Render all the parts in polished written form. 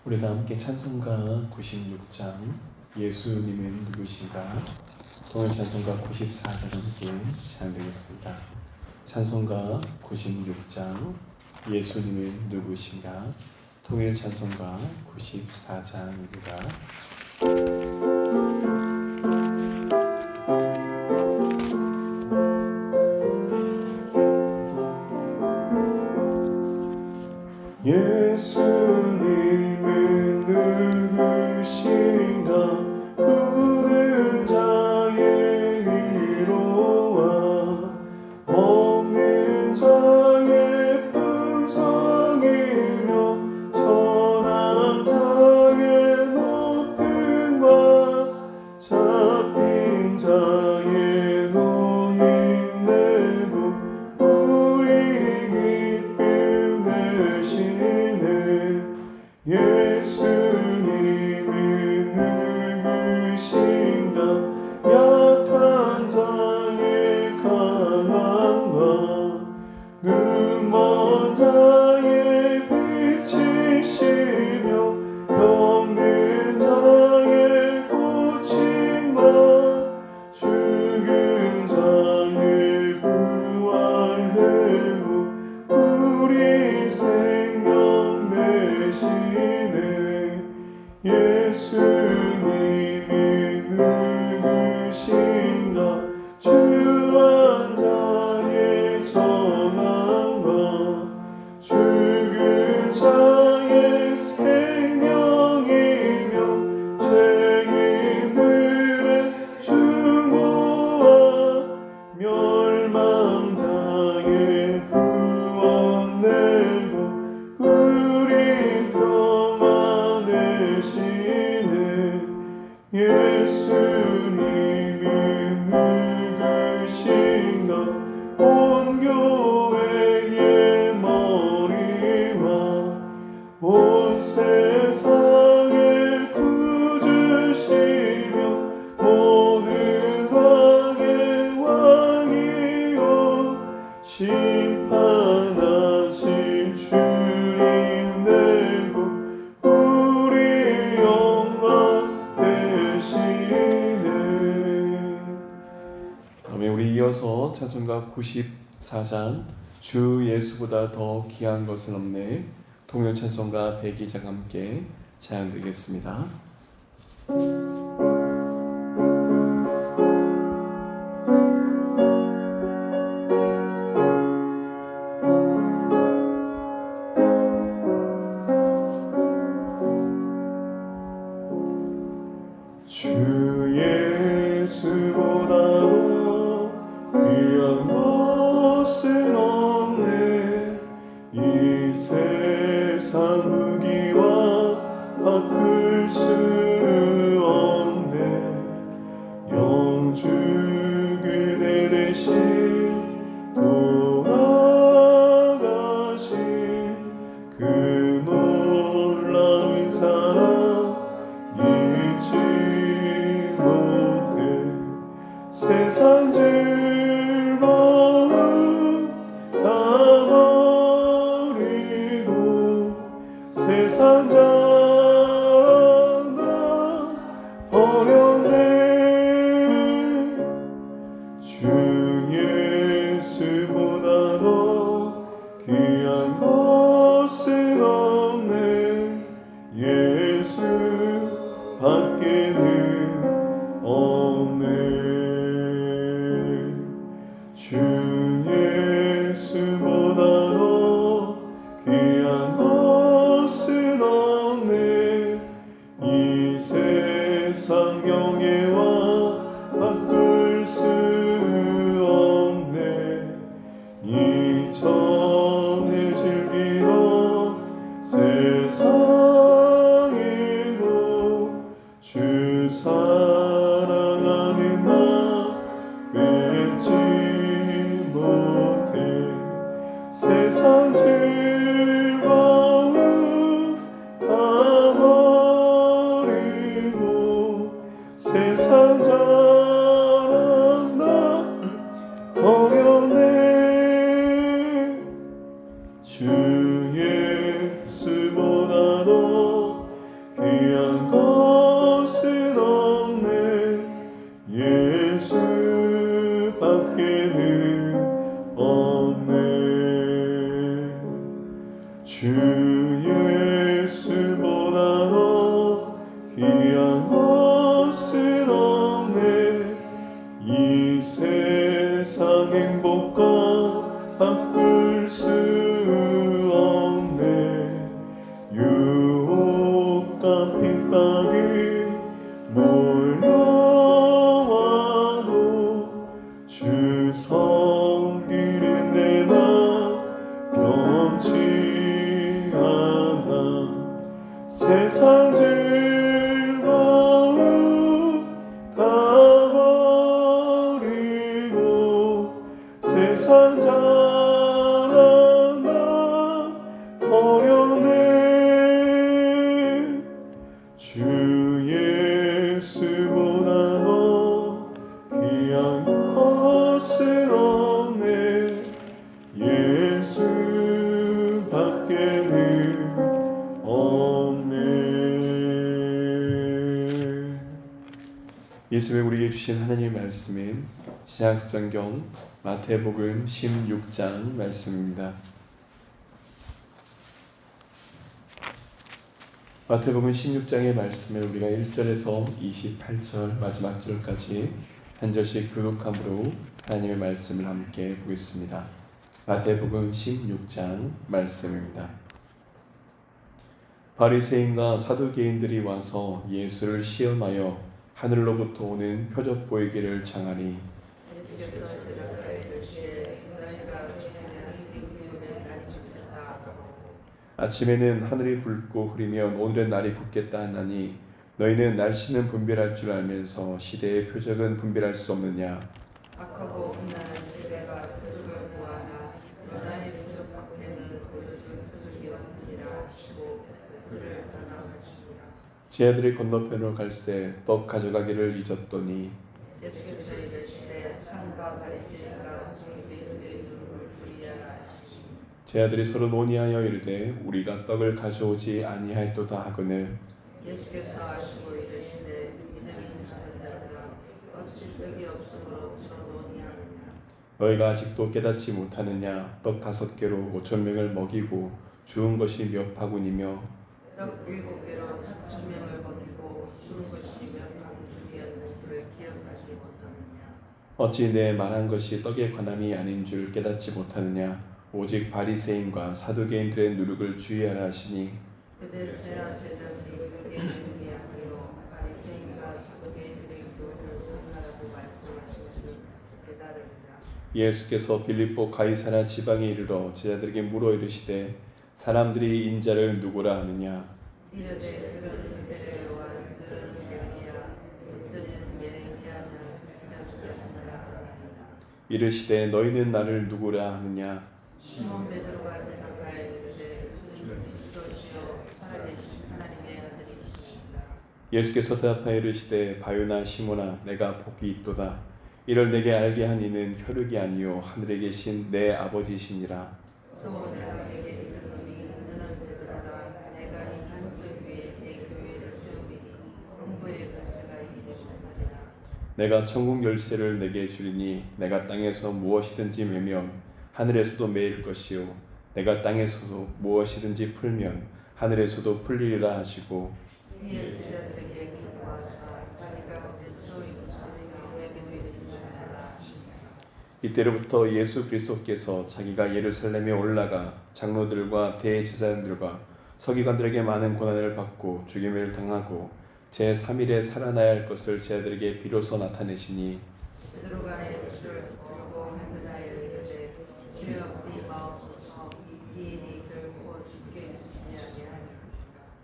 우리 다 함께 찬송가 96장 예수님은 누구신가, 동일 찬송가 94장 함께 찬양드리겠습니다. 찬송가 96장 예수님은 누구신가, 통일 찬송가 94장입니다. 예수님은 누구신가, 우는 자의 위로와 없는 자의 풍성이며 천한 자의 높음과 잡힌 자의 노인되고 우리 기쁨 되시네. 예수님은 누구신가, 약한 자의 강함과 눈먼 자의 빛이시며 병든 자의 고침과 죽은 자의 부활되고 우리 생명 되시네. 예수님은 누구신가, 주한 자의 정함과 죽은 자의 생명이며 죄인들의 중보와 멸망자의 구원되고 우리 평화 되시네. 예수님은 누구신가, 온 교회의 머리와 온 세상의 구주시며 모든 왕의 왕이요 심판하신 주님 되고 우리 영광 되시네. 다음에 우리 이어서 찬송가 94장 주 예수보다 더 귀한 것은 없네, 통일 찬송가 102장 함께 찬양드리겠습니다. 주 예수보다도 귀한 것은 없네, 이 세상 무기와 바꿀 수 없네. 영죽을 내 대신 돌아가신 그 놀라운 사랑 잊지 못해. 세상 즐거움 다 버리고 세상 자랑 다 버렸네. 주 예수보다도 귀한 것은 없네, 예수 밖에는 없네. 주 예수보다도 귀한 것은 없네, 이 세상 명예와 바꿀 수 없네. 이전에 즐기던 세상에도 주 귀한 것은 없네. 예수밖에는 없네. 주 예수보다 더 귀한 것은 없네. 이 세상 행복과 바꿀 수 없네. 유혹과 핍박이 몰려와도 주 섬기는 내 맘 변치 않아. 세상 즐거움 다 버리고 세상 자랑 나 버렸네. 주 예수보다 더 귀한 것은 없네. 예수밖에는 없네. 예수의 우리에게 주신 하나님의 말씀은 신약성경 마태복음 16장 말씀입니다. 마태복음 16장의 말씀을 우리가 1절에서 28절 마지막 절까지 한 절씩 교독함으로 하나님의 말씀을 함께 보겠습니다. 마태복음 16장 말씀입니다. 바리새인과 사두개인들이 와서 예수를 시험하여 하늘로부터 오는 표적 보이기를 청하니 아침에는 하늘이 붉고 흐리면 오늘은 날이 굳겠다 하나니 너희는 날씨는 분별할 줄 알면서 시대의 표적은 분별할 수 없느냐. 악하고 음란한 세대가 표적을 구하나 하나님의 표적 밖에는 보여준 표적이 없느니라 하시고 그를 떠나가시니라. 제 아들이 건너편으로 갈새 떡 가져가기를 잊었더니 예수께서 이르시되 상과 바리새인과 서기관들의 눈을 주의하라 하시니 제 아들이 서로 논의하여 이르되 우리가 떡을 가져오지 아니하였도다 하거늘 예수께서 아시고 이르시되 믿음이 작은 자들아 어찌 떡이 없으므로 서로 논의하느냐. 너희가 아직도 깨닫지 못하느냐. 떡 5개로 5,000명을 먹이고 주운 것이 몇 바구니며 떡 7개로 4,000명을 먹이고 주운 것이 몇 바구니였는지를 기억하지 못하느냐. 어찌 내 말한 것이 떡에 관함이 아닌 줄 깨닫지 못하느냐. 오직 바리새인과 사두개인들의 누룩을 주의하라 하시니 그제서야 제자들이 그에게 문의하기로 바리새인과 사두개인들의 누룩을 상하라고 말씀하신 줄 깨달으리라. 예수께서 빌립보 가이사랴 지방에 이르러 제자들에게 물어 이르시되 사람들이 인자를 누구라 하느냐. 이르되 그런 세례요한 그런 엘리야 그들은 예레미야냐 기자주겠느라 하니라. 이르시되 너희는 나를 누구라 하느냐. 시몬 베드로가 대답하여 이르되 주는 그리스도시요 살아계신 하나님의 아들이시니라. 예수께서 대답하여 이르시되 바요나 시몬아 내가 복이 있도다. 이를 내게 알게 한 이는 혈육이 아니요 하늘에 계신 내 아버지시니라. 또 내가 내게 이르노니 너는 베드로라 내가 이 한석 위에 내 교회를 세우리니 공부의 권세가 이기지 못하리라. 내가 천국 열쇠를 내게 주리니 내가 땅에서 무엇이든지 매면 하늘에서도 매일 것이요 내가 땅에서도 무엇이든지 풀면 하늘에서도 풀리리라 하시고 이에 제자들에게 기뻐하사 자기가 그리스도인 것을 너에게 믿으시라 하시니라. 이때로부터 예수 그리스도께서 자기가 예루살렘에 올라가 장로들과 대제사장들과 서기관들에게 많은 고난을 받고 죽임을 당하고 제3일에 살아나야 할 것을 제자들에게 비로소 나타내시니 베드로가 예수를 보고 행하여 이르되 주여 믿으옵소서 이 일이 결코 죽게 주시지 아니하리이까.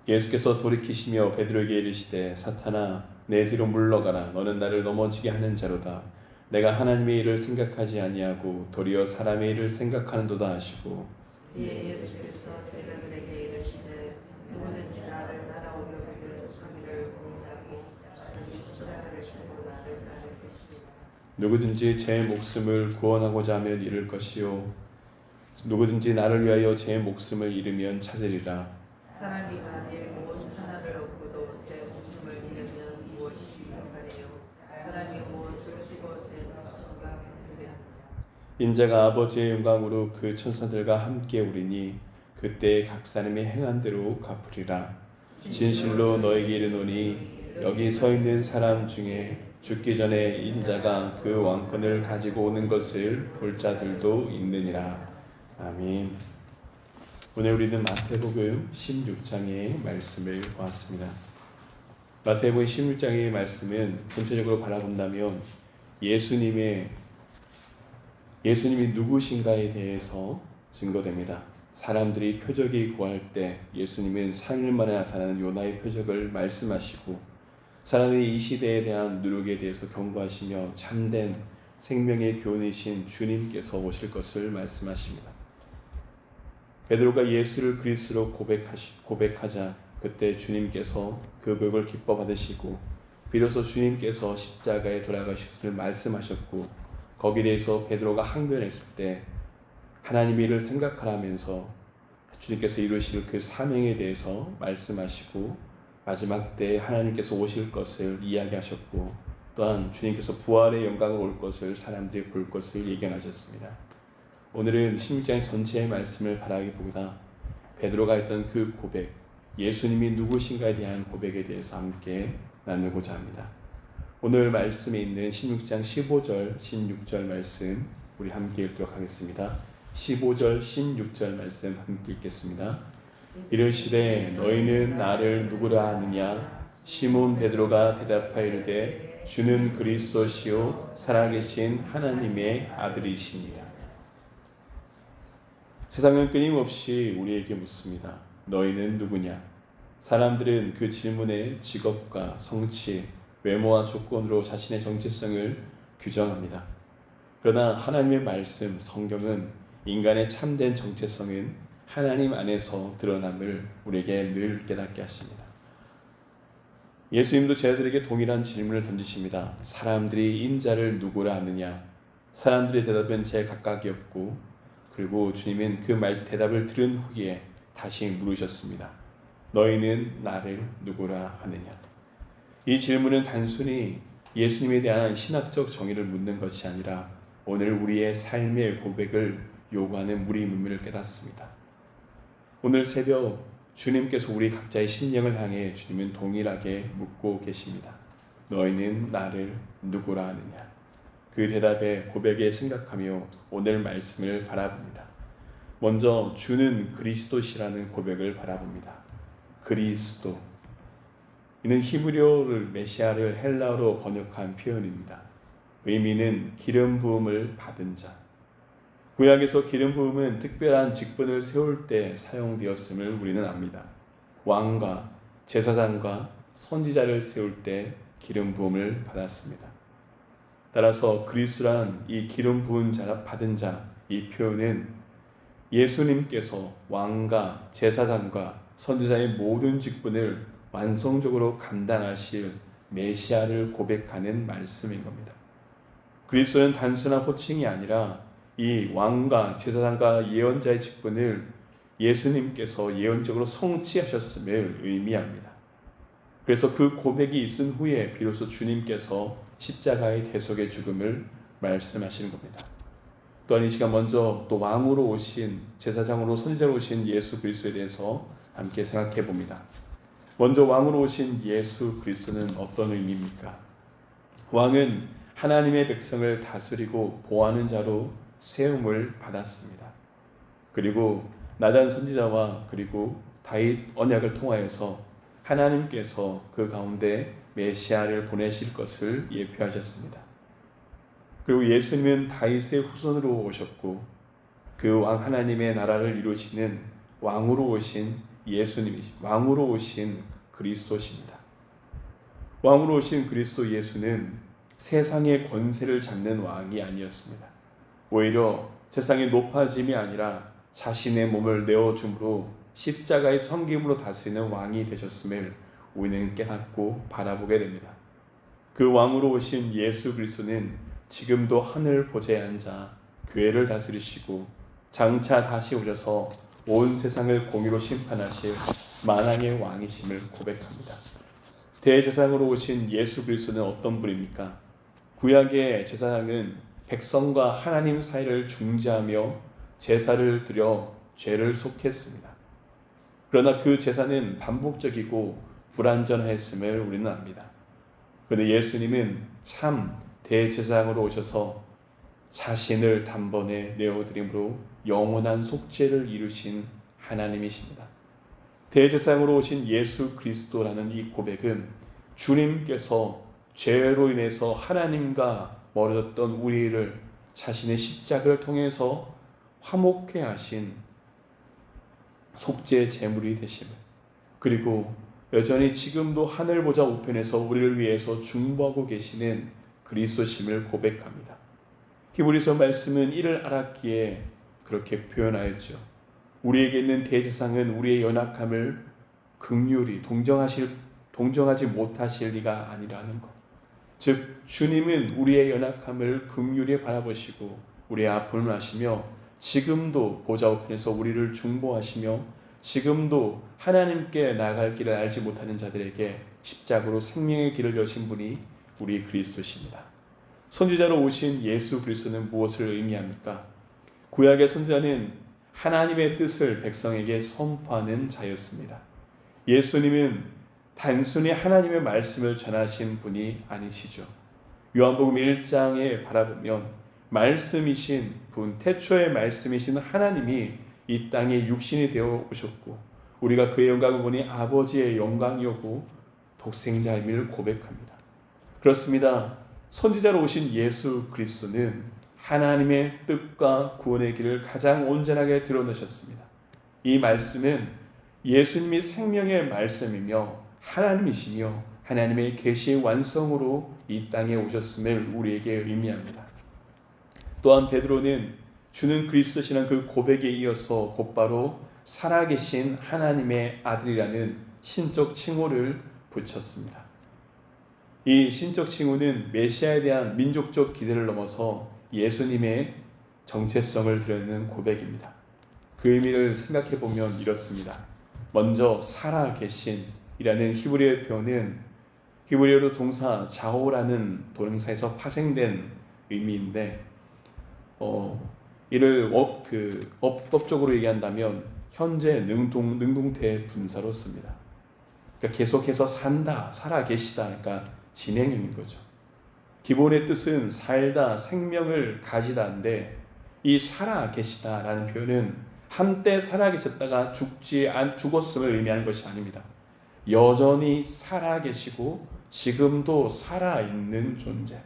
예수께서 돌이키시며 베드로에게 이르시되 사탄아 내 뒤로 물러가라. 너는 나를 넘어지게 하는 자로다. 내가 하나님의 일을 생각하지 아니하고 도리어 사람의 일을 생각하는도다 하시고 이에 예수께서 제자들에게 이르시되 누구든지 나를 따라오려고 하기를 원하고 자기 십자가를 지고 나를 따를 것이니라. 누구든지 제 목숨을 구원하고자 하면 잃을 것이요 누구든지 나를 위하여 제 목숨을 잃으면 찾으리라. 사람이 만일 온 천하를 얻고도 인자가 아버지의 영광으로 그 천사들과 함께 오리니 그때 각 사람이 행한 대로 갚으리라. 진실로 너에게 이르노니 여기 서 있는 사람 중에 죽기 전에 인자가 그 왕권을 가지고 오는 것을 볼 자들도 있느니라. 아멘. 오늘 우리는 마태복음 16장의 말씀을 보았습니다. 마태복음 16장의 말씀은 전체적으로 바라본다면 예수님이 누구신가에 대해서 증거됩니다. 사람들이 표적이 구할 때 예수님은 3일 만에 나타나는 요나의 표적을 말씀하시고 사람들이 이 시대에 대한 누룩에 대해서 경고하시며 참된 생명의 교훈이신 주님께서 오실 것을 말씀하십니다. 베드로가 예수를 그리스도로 고백하자 그때 주님께서 그 고백을 기뻐 받으시고 비로소 주님께서 십자가에 돌아가셨음을 말씀하셨고 거기에 대해서 베드로가 항변했을 때 하나님의 일을 생각하라면서 주님께서 이루실 그 사명에 대해서 말씀하시고 마지막 때 하나님께서 오실 것을 이야기하셨고 또한 주님께서 부활의 영광을 올 것을 사람들이 볼 것을 예견하셨습니다. 오늘은 16장 전체의 말씀을 바라보기보다 베드로가 했던 그 고백, 예수님이 누구신가에 대한 고백에 대해서 함께 나누고자 합니다. 오늘 말씀에 있는 16장 15절, 16절 말씀 우리 함께 읽도록 하겠습니다. 15절, 16절 말씀 함께 읽겠습니다. 이르시되 너희는 나를 누구라 하느냐? 시몬 베드로가 대답하여 이르되 주는 그리스도시요 살아계신 하나님의 아들이시니라. 세상은 끊임없이 우리에게 묻습니다. 너희는 누구냐? 사람들은 그 질문에 직업과 성취, 외모와 조건으로 자신의 정체성을 규정합니다. 그러나 하나님의 말씀, 성경은 인간의 참된 정체성은 하나님 안에서 드러남을 우리에게 늘 깨닫게 하십니다. 예수님도 제자들에게 동일한 질문을 던지십니다. 사람들이 인자를 누구라 하느냐? 사람들의 대답은 제각각이었고 그리고 주님은 그 대답을 들은 후에 다시 물으셨습니다. 너희는 나를 누구라 하느냐? 이 질문은 단순히 예수님에 대한 신학적 정의를 묻는 것이 아니라 오늘 우리의 삶의 고백을 요구하는 우리의 문명을 깨닫습니다. 오늘 새벽 주님께서 우리 각자의 심령을 향해 주님은 동일하게 묻고 계십니다. 너희는 나를 누구라 하느냐? 그 대답에 고백에 생각하며 오늘 말씀을 바라봅니다. 먼저 주는 그리스도시라는 고백을 바라봅니다. 그리스도. 이는 히브리어를 메시아를 헬라어로 번역한 표현입니다. 의미는 기름 부음을 받은 자. 구약에서 기름 부음은 특별한 직분을 세울 때 사용되었음을 우리는 압니다. 왕과 제사장과 선지자를 세울 때 기름 부음을 받았습니다. 따라서 그리스도란 이 기름 부은 자 받은 자 이 표현은 예수님께서 왕과 제사장과 선지자의 모든 직분을 완성적으로 감당하실 메시아를 고백하는 말씀인 겁니다. 그리스도는 단순한 호칭이 아니라 이 왕과 제사장과 예언자의 직분을 예수님께서 예언적으로 성취하셨음을 의미합니다. 그래서 그 고백이 있은 후에 비로소 주님께서 십자가의 대속의 죽음을 말씀하시는 겁니다. 또한 이 시간 먼저 또 왕으로 오신 제사장으로 선지자로 오신 예수 그리스도에 대해서 함께 생각해 봅니다. 먼저 왕으로 오신 예수 그리스도는 어떤 의미입니까? 왕은 하나님의 백성을 다스리고 보호하는 자로 세움을 받았습니다. 그리고 나단 선지자와 그리고 다윗 언약을 통하여서 하나님께서 그 가운데 메시아를 보내실 것을 예표하셨습니다. 그리고 예수님은 다윗의 후손으로 오셨고 그 왕 하나님의 나라를 이루시는 왕으로 오신 예수님이시 왕으로 오신 그리스도십니다. 왕으로 오신 그리스도 예수는 세상의 권세를 잡는 왕이 아니었습니다. 오히려 세상의 높아짐이 아니라 자신의 몸을 내어줌으로 십자가의 섬김으로 다스리는 왕이 되셨음을 우리는 깨닫고 바라보게 됩니다. 그 왕으로 오신 예수 그리스도는 지금도 하늘 보좌에 앉아 교회를 다스리시고 장차 다시 오셔서 온 세상을 공의로 심판하실 만왕의 왕이심을 고백합니다. 대제사장으로 오신 예수 그리스도는 어떤 분입니까? 구약의 제사장은 백성과 하나님 사이를 중재하며 제사를 드려 죄를 속했습니다. 그러나 그 제사는 반복적이고 불완전했음을 우리는 압니다. 그런데 예수님은 참 대제사장으로 오셔서 자신을 단번에 내어드림으로 영원한 속죄를 이루신 하나님이십니다. 대제사장으로 오신 예수 그리스도라는 이 고백은 주님께서 죄로 인해서 하나님과 멀어졌던 우리를 자신의 십자가를 통해서 화목케 하신 속죄 제물이 되심을, 그리고 여전히 지금도 하늘 보좌 우편에서 우리를 위해서 중보하고 계시는 그리스도심을 고백합니다. 히브리서 말씀은 이를 알았기에 그렇게 표현하였죠. 우리에게 있는 대제사장은 우리의 연약함을 긍휼히 동정하지 못하실 리가 아니라는 것. 즉 주님은 우리의 연약함을 긍휼히 바라보시고 우리의 아픔을 아시며 지금도 보좌 우편에서 우리를 중보하시며 지금도 하나님께 나아갈 길을 알지 못하는 자들에게 십자가로 생명의 길을 여신 분이 우리 그리스도십니다. 선지자로 오신 예수 그리스도는 무엇을 의미합니까? 구약의 선지자는 하나님의 뜻을 백성에게 선포하는 자였습니다. 예수님은 단순히 하나님의 말씀을 전하신 분이 아니시죠. 요한복음 1장에 바라보면 말씀이신 분, 태초의 말씀이신 하나님이 이 땅에 육신이 되어 오셨고 우리가 그의 영광을 보니 아버지의 영광이었고 독생자임을 고백합니다. 그렇습니다. 선지자로 오신 예수 그리스도는 하나님의 뜻과 구원의 길을 가장 온전하게 드러내셨습니다. 이 말씀은 예수님이 생명의 말씀이며 하나님이시며 하나님의 계시의 완성으로 이 땅에 오셨음을 우리에게 의미합니다. 또한 베드로는 주는 그리스도시라는 그 고백에 이어서 곧바로 살아계신 하나님의 아들이라는 신적 칭호를 붙였습니다. 이 신적 칭호는 메시아에 대한 민족적 기대를 넘어서 예수님의 정체성을 드러내는 고백입니다. 그 의미를 생각해 보면 이렇습니다. 먼저 살아계신이라는 히브리어 표현은 히브리어로 동사 자오라는 동사에서 파생된 의미인데 이를 어법적으로 얘기한다면 현재 능동태 분사로 씁니다. 그러니까 계속해서 산다, 살아계시다, 그러니까 진행인 거죠. 기본의 뜻은 살다, 생명을 가지다인데 이 살아계시다라는 표현은 한때 살아계셨다가 죽었음을 의미하는 것이 아닙니다. 여전히 살아계시고 지금도 살아있는 존재,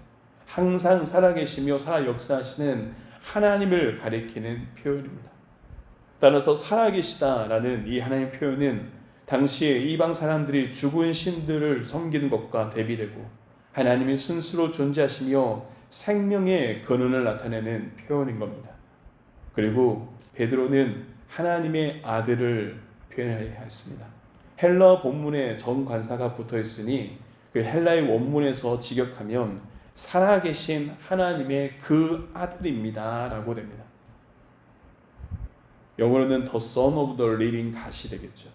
항상 살아계시며 살아 역사하시는 하나님을 가리키는 표현입니다. 따라서 살아계시다라는 이 하나님의 표현은 당시에 이방 사람들이 죽은 신들을 섬기는 것과 대비되고 하나님이 스스로 존재하시며 생명의 근원을 나타내는 표현인 겁니다. 그리고 베드로는 하나님의 아들을 표현했습니다. 헬라 본문에 정관사가 붙어 있으니 그 헬라의 원문에서 직역하면 살아계신 하나님의 그 아들입니다 라고 됩니다. 영어로는 The Son of the Living God이 되겠죠.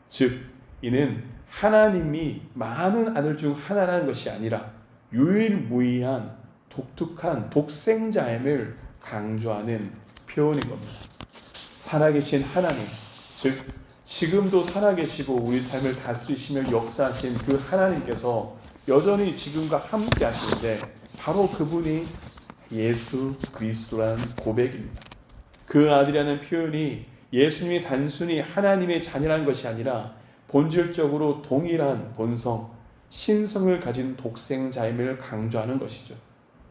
즉 이는 하나님이 많은 아들 중 하나라는 것이 아니라 유일무이한 독특한 독생자임을 강조하는 표현인 겁니다. 살아계신 하나님, 즉 지금도 살아계시고 우리 삶을 다스리시며 역사하신 그 하나님께서 여전히 지금과 함께 하시는데 바로 그분이 예수 그리스도라는 고백입니다. 그 아들이라는 표현이 예수님이 단순히 하나님의 자녀라는 것이 아니라 본질적으로 동일한 본성, 신성을 가진 독생자임을 강조하는 것이죠.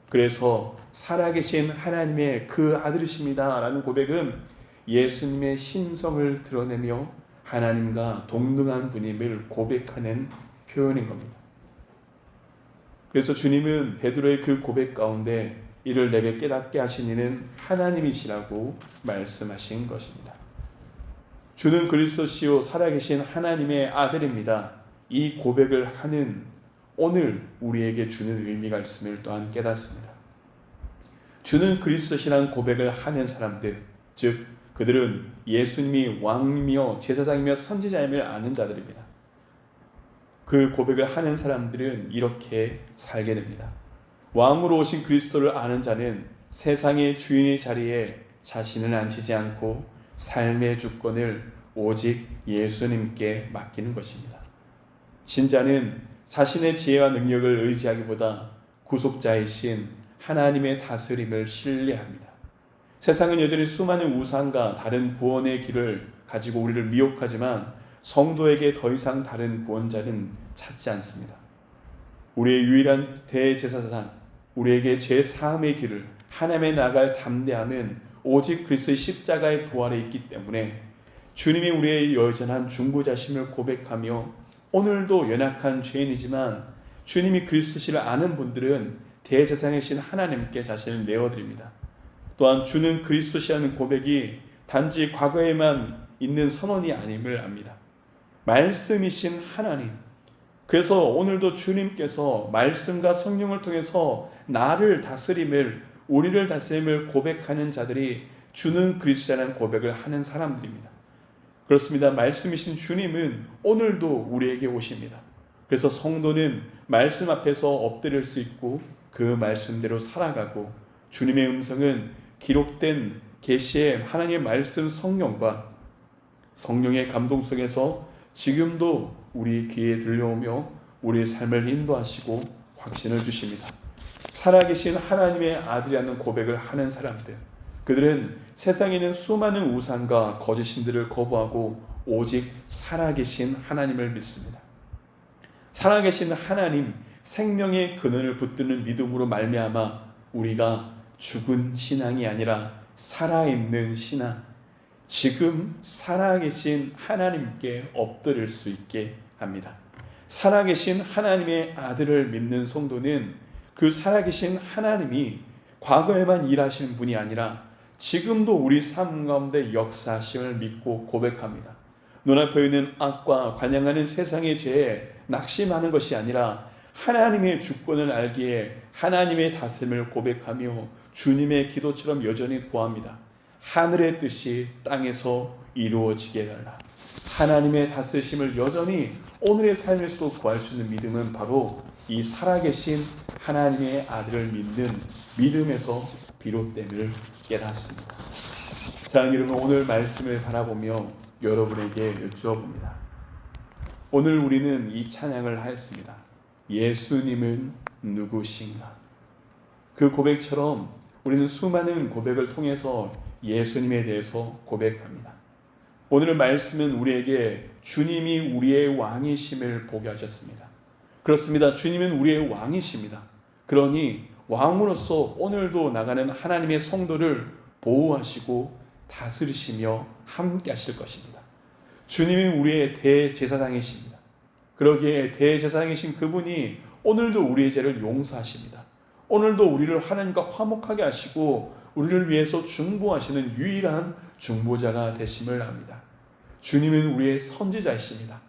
그래서 살아계신 하나님의 그 아들이십니다 라는 고백은 예수님의 신성을 드러내며 하나님과 동등한 분임을 고백하는 표현인 겁니다. 그래서 주님은 베드로의 그 고백 가운데 이를 내게 깨닫게 하신 이는 하나님이시라고 말씀하신 것입니다. 주는 그리스도시요 살아계신 하나님의 아들입니다. 이 고백을 하는 오늘 우리에게 주는 의미가 있음을 또한 깨닫습니다. 주는 그리스도시라는 고백을 하는 사람들, 즉 그들은 예수님이 왕이며 제사장이며 선지자임을 아는 자들입니다. 그 고백을 하는 사람들은 이렇게 살게 됩니다. 왕으로 오신 그리스도를 아는 자는 세상의 주인의 자리에 자신을 앉히지 않고 삶의 주권을 오직 예수님께 맡기는 것입니다. 신자는 자신의 지혜와 능력을 의지하기보다 구속자이신 하나님의 다스림을 신뢰합니다. 세상은 여전히 수많은 우상과 다른 구원의 길을 가지고 우리를 미혹하지만 성도에게 더 이상 다른 구원자는 찾지 않습니다. 우리의 유일한 대제사장, 우리에게 죄 사함의 길을 하나님에 나갈 담대함은 오직 그리스도의 십자가의 부활에 있기 때문에 주님이 우리의 여전한 중보자심을 고백하며 오늘도 연약한 죄인이지만 주님이 그리스도시를 아는 분들은 대제사장이신 하나님께 자신을 내어드립니다. 또한 주는 그리스도시라는 고백이 단지 과거에만 있는 선언이 아님을 압니다. 말씀이신 하나님, 그래서 오늘도 주님께서 말씀과 성령을 통해서 나를 다스림을, 우리를 다스림을 고백하는 자들이 주는 그리스도라는 고백을 하는 사람들입니다. 그렇습니다. 말씀이신 주님은 오늘도 우리에게 오십니다. 그래서 성도는 말씀 앞에서 엎드릴 수 있고 그 말씀대로 살아가고 주님의 음성은 기록된 계시의 하나님의 말씀 성령과 성령의 감동 속에서 지금도 우리 귀에 들려오며 우리의 삶을 인도하시고 확신을 주십니다. 살아계신 하나님의 아들이라는 고백을 하는 사람들, 그들은 세상에 있는 수많은 우상과 거짓신들을 거부하고 오직 살아계신 하나님을 믿습니다. 살아계신 하나님, 생명의 근원을 붙드는 믿음으로 말미암아 우리가 죽은 신앙이 아니라 살아있는 신앙, 지금 살아계신 하나님께 엎드릴 수 있게 합니다. 살아계신 하나님의 아들을 믿는 성도는 그 살아계신 하나님이 과거에만 일하시는 분이 아니라 지금도 우리 삶 가운데 역사하심을 믿고 고백합니다. 눈앞에 있는 악과 관영하는 세상의 죄에 낙심하는 것이 아니라 하나님의 주권을 알기에 하나님의 다스림을 고백하며 주님의 기도처럼 여전히 구합니다. 하늘의 뜻이 땅에서 이루어지게 해달라. 하나님의 다스리심을 여전히 오늘의 삶에서도 구할 수 있는 믿음은 바로 이 살아계신 하나님의 아들을 믿는 믿음에서 비롯됨을 깨닫습니다. 사랑하는 여러분, 오늘 말씀을 바라보며 여러분에게 여쭤봅니다. 오늘 우리는 이 찬양을 하였습니다. 예수님은 누구신가? 그 고백처럼 우리는 수많은 고백을 통해서 예수님에 대해서 고백합니다. 오늘 말씀은 우리에게 주님이 우리의 왕이심을 보게 하셨습니다. 그렇습니다. 주님은 우리의 왕이십니다. 그러니 왕으로서 오늘도 나가는 하나님의 성도를 보호하시고 다스리시며 함께 하실 것입니다. 주님이 우리의 대제사장이십니다. 그러기에 대제사장이신 그분이 오늘도 우리의 죄를 용서하십니다. 오늘도 우리를 하나님과 화목하게 하시고 우리를 위해서 중보하시는 유일한 중보자가 되심을 압니다. 주님은 우리의 선지자이십니다.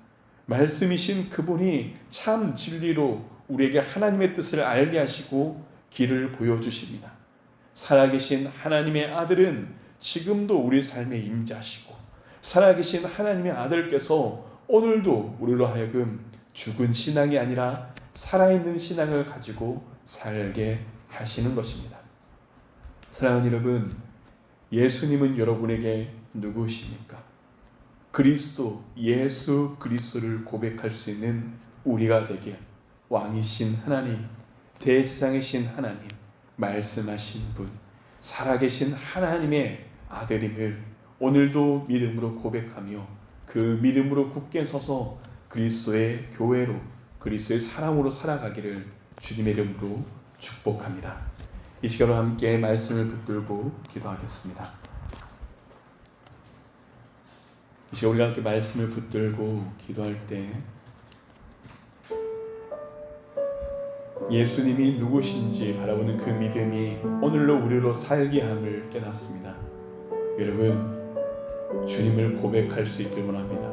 말씀이신 그분이 참 진리로 우리에게 하나님의 뜻을 알게 하시고 길을 보여주십니다. 살아계신 하나님의 아들은 지금도 우리 삶에 임재하시고 살아계신 하나님의 아들께서 오늘도 우리로 하여금 죽은 신앙이 아니라 살아있는 신앙을 가지고 살게 하시는 것입니다. 사랑하는 여러분, 예수님은 여러분에게 누구십니까? 그리스도, 예수 그리스도를 고백할 수 있는 우리가 되길 왕이신 하나님, 대제사장이신 하나님, 말씀하신 분, 살아계신 하나님의 아들임을 오늘도 믿음으로 고백하며 그 믿음으로 굳게 서서 그리스도의 교회로, 그리스도의 사람으로 살아가기를 주님의 이름으로 축복합니다. 이 시간으로 함께 말씀을 붙들고 기도하겠습니다. 이 시간 우리가 함께 말씀을 붙들고 기도할 때 예수님이 누구신지 바라보는 그 믿음이 오늘로 우리로 살게 함을 깨닫습니다. 여러분, 주님을 고백할 수 있길 원합니다.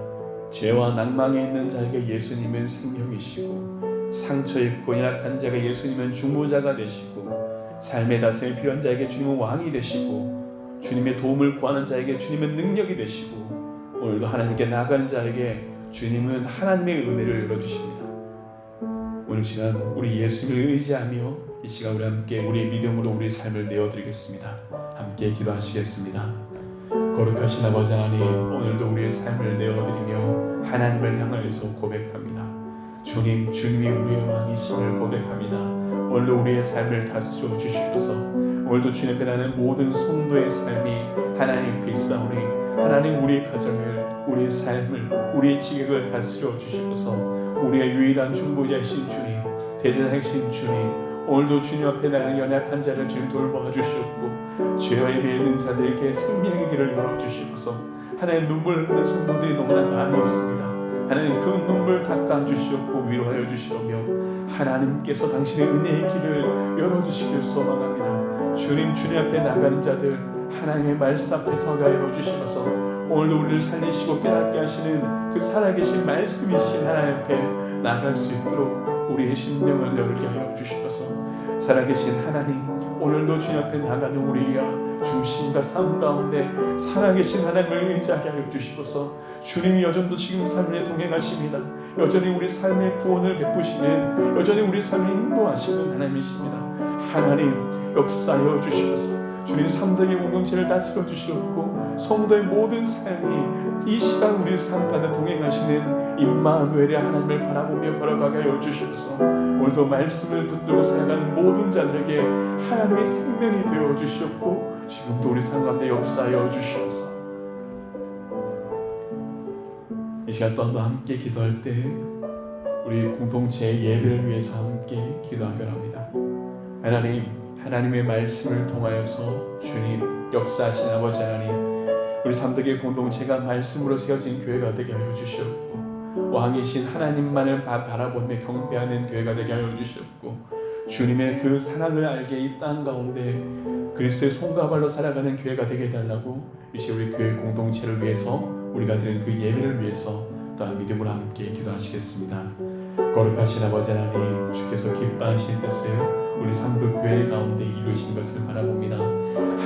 죄와 낭망에 있는 자에게 예수님은 생명이시고 상처 입고 연약한 자가 예수님은 중보자가 되시고 삶의 다스림이 필요한 자에게 주님은 왕이 되시고 주님의 도움을 구하는 자에게 주님은 능력이 되시고 오늘도 하나님께 나아가는 자에게 주님은 하나님의 은혜를 열어주십니다. 오늘 시간 우리 예수님을 의지하며 이 시간 우리 함께 우리의 믿음으로 우리의 삶을 내어드리겠습니다. 함께 기도하시겠습니다. 거룩하신 아버지 하나님, 오늘도 우리의 삶을 내어드리며 하나님을 향하여서 고백합니다. 주님, 주님이 우리의 왕이심을 고백합니다. 오늘도 우리의 삶을 다스려 주시옵소서. 오늘도 주님 앞에 나는 모든 성도의 삶이 하나님 필사오니 하나님 우리의 가정을, 우리의 삶을, 우리의 지경을 다스려 주시옵소서. 우리의 유일한 중보자이신 주님, 대제사장이신 주님, 오늘도 주님 앞에 나는 연약한 자를 주님 돌보아 주시옵고 죄의 매는 자들에게 생명의 길을 열어주시옵소서. 하나님 눈물 흘리는 성도들이 너무나 많이 있습니다. 하나님 그 눈물 닦아 주시옵고 위로하여 주시오며 하나님께서 당신의 은혜의 길을 열어주시길 소망합니다. 주님 앞에 나가는 자들 하나님의 말씀 앞에 서게 하여 주시면서 오늘도 우리를 살리시고 깨닫게 하시는 그 살아계신 말씀이신 하나님 앞에 나갈 수 있도록 우리의 심령을 열게 하여 주시옵소서. 살아계신 하나님, 오늘도 주님 앞에 나가는 우리와 중심과 삶 가운데 살아계신 하나님을 의지하게 하여 주시옵소서. 주님이 여전도 지금 삶에 동행하십니다. 여전히 우리 삶의 구원을 베푸시는, 여전히 우리 삶을 인도하시는 하나님이십니다. 하나님 역사하여 주시옵소서. 주님 3대의 공동체를 다스려 주시옵고 성도의 모든 삶이 이 시간 우리 삶 가운데 동행하시는 임마누엘의 하나님을 바라보며 걸어가게 하여 주시옵소서. 오늘도 말씀을 붙들고 살아가는 모든 자들에게 하나님의 생명이 되어 주시옵고 지금도 우리 삶 가운데 역사하여 주시옵소서. 이 시간 또한 함께 기도할 때 우리 공동체의 예배를 위해서 함께 기도하기를 합니다. 하나님의 말씀을 통하여서 주님 역사하신 아버지 하나님, 우리 삼덕의 공동체가 말씀으로 세워진 교회가 되게 하여 주시옵고 왕이신 하나님만을 바라보며 경배하는 교회가 되게 하여 주시옵고 주님의 그 사랑을 알게 이 땅 가운데 그리스도의 손과 발로 살아가는 교회가 되게 해달라고 이제 우리 교회 공동체를 위해서 우리가 드린 그 예배를 위해서 또한 믿음으로 함께 기도하시겠습니다. 거룩하신 아버지 하나님, 주께서 기뻐하시는 뜻을 우리 삼덕교회 가운데 이루신 것을 바라봅니다.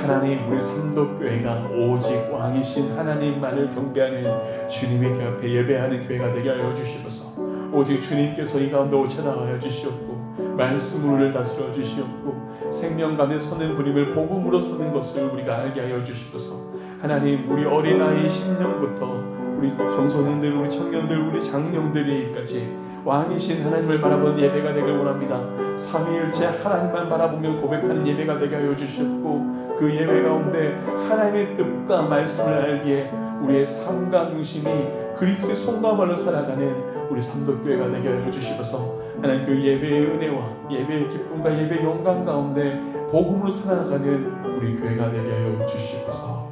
하나님, 우리 삼덕교회가 오직 왕이신 하나님만을 경배하는 주님의 그 앞에 예배하는 교회가 되게 하여 주시옵소서. 오직 주님께서 이 가운데 오셔나와여 주시옵고 말씀으로 우리를 다스려 주시옵고 생명 가운데 서는 분임을 복음으로 서는 것을 우리가 알게 하여 주시옵소서. 하나님, 우리 어린아이 10년부터 우리 청소년들, 우리 청년들, 우리 장년들에게까지 왕이신 하나님을 바라보는 예배가 되길 원합니다. 삼위일체 하나님만 바라보며 고백하는 예배가 되게 하여 주시옵고 그 예배 가운데 하나님의 뜻과 말씀을 알기에 우리의 삶과 중심이 그리스도의 손과 발로 살아가는 우리 삼덕교회가 되게 하여 주시옵소서. 하나님 그 예배의 은혜와 예배의 기쁨과 예배의 영광 가운데 복음으로 살아가는 우리 교회가 되게 하여 주시옵소서.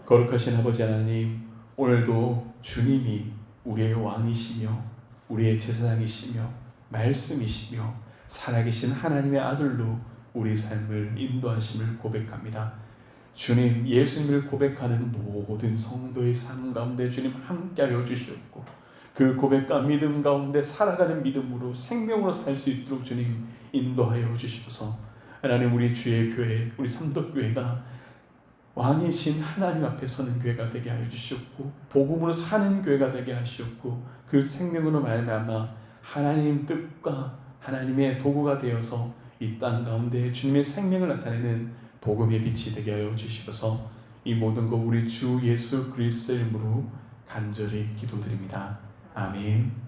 거룩하신 아버지 하나님, 오늘도 주님이 우리의 왕이시며 우리의 제사장이시며 말씀이시며 살아계신 하나님의 아들로 우리 삶을 인도하심을 고백합니다. 주님, 예수님을 고백하는 모든 성도의 삶 가운데 주님 함께하여 주시옵고 그 고백과 믿음 가운데 살아가는 믿음으로 생명으로 살 수 있도록 주님 인도하여 주시옵소서. 하나님, 우리 주의 교회, 우리 삼덕교회가 왕이신 하나님 앞에 서는 교회가 되게 하여 주시옵고 복음으로 사는 교회가 되게 하시옵고 그 생명으로 말미암아 하나님 뜻과 하나님의 도구가 되어서 이 땅 가운데 주님의 생명을 나타내는 복음의 빛이 되게 하여 주시옵소서. 이 모든 것 우리 주 예수 그리스도의 이름으로 간절히 기도드립니다. 아멘.